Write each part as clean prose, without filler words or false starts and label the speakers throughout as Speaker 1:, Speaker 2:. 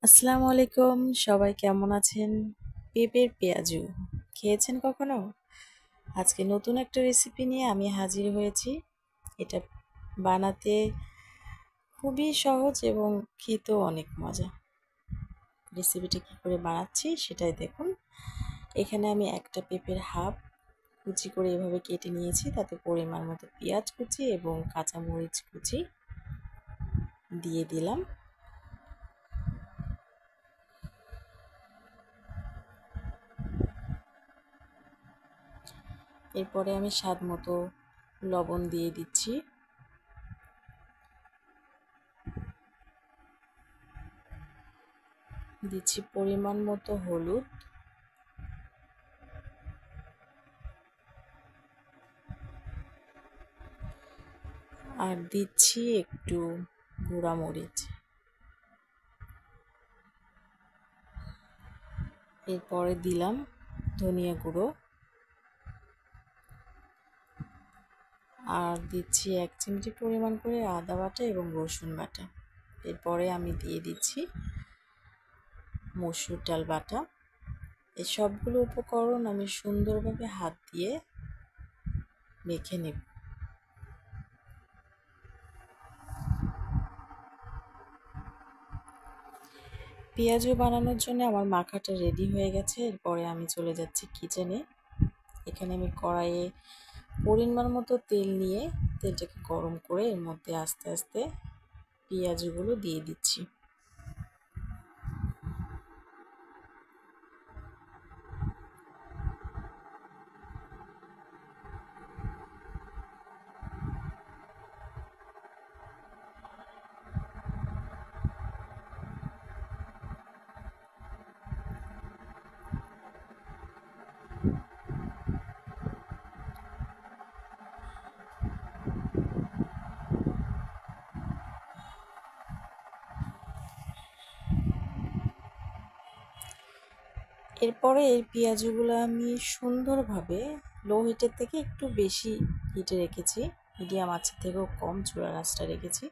Speaker 1: আসসালামু আলাইকুম, সবাই কেমন আছেন? পেঁপের পেঁয়াজু খেয়েছেন কখনো? আজকে নতুন একটা রেসিপি নিয়ে আমি হাজির হয়েছি। এটা বানাতে খুবই সহজ এবং খেতেও অনেক মজা। রেসিপিটা কী করে বানাচ্ছি সেটাই দেখুন। এখানে আমি একটা পেঁপের হাফ কুচি করে এভাবে কেটে নিয়েছি, তাতে পরিমাণ মতো পেঁয়াজ কুচি এবং কাঁচামরিচ কুচি দিয়ে দিলাম। এরপরে আমি স্বাদ মতো লবণ দিয়ে দিচ্ছি। দিচ্ছি পরিমাণ মতো হলুদ, আর দিচ্ছি একটু গুঁড়া মরিচ। এরপরে দিলাম ধনিয়া গুঁড়ো, আর দিচ্ছি 1 চিমটি পরিমাণ করে আদা বাটা এবং রসুন বাটা। এরপরে আমি দিয়ে দিচ্ছি মসুর ডাল বাটা। এই সবগুলো উপকরণ আমি সুন্দরভাবে হাত দিয়ে মেখে নেব। পেঁয়াজু বানানোর জন্য আমার মাখাটা রেডি হয়ে গেছে। এরপরে আমি চলে যাচ্ছি কিচেনে। এখানে আমি কড়াইয়ে পরিমাণ মতো তেল নিয়ে তেলটাকে গরম করে এর মধ্যে আস্তে আস্তে পেঁয়াজগুলো দিয়ে দিচ্ছি। এরপরে এই পেঁয়াজগুলো আমি সুন্দরভাবে লো হিটের থেকে একটু বেশি হিটে রেখেছি, মিডিয়াম আঁচের থেকেও কম চুলার আঁচটা রেখেছি।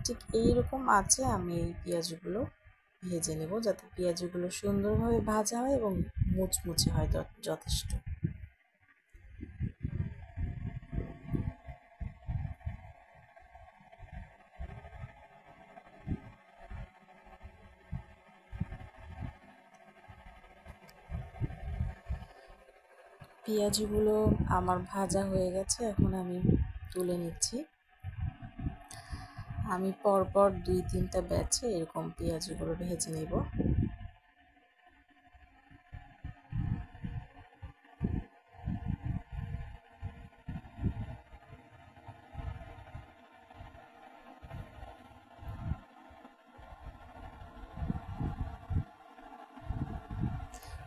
Speaker 1: ঠিক এইরকম আঁচে আমি এই পেঁয়াজগুলো ভেজে নেব, যাতে পেঁয়াজগুলো সুন্দরভাবে ভাজা হয় এবং মুচমুচে হয় যথেষ্ট। পেঁয়াজগুলো আমার ভাজা হয়ে গেছে, এখন আমি তুলে নিচ্ছি। আমি পরপর 2-3টা ব্যাচে এরকম পেঁয়াজগুলো ভেজে নেব।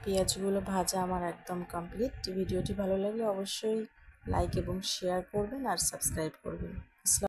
Speaker 1: পেঁয়াজগুলো ভাজা আমার একদম কমপ্লিট। ভিডিওটি ভালো লাগলে অবশ্যই লাইক এবং শেয়ার করবেন আর সাবস্ক্রাইব করবেন।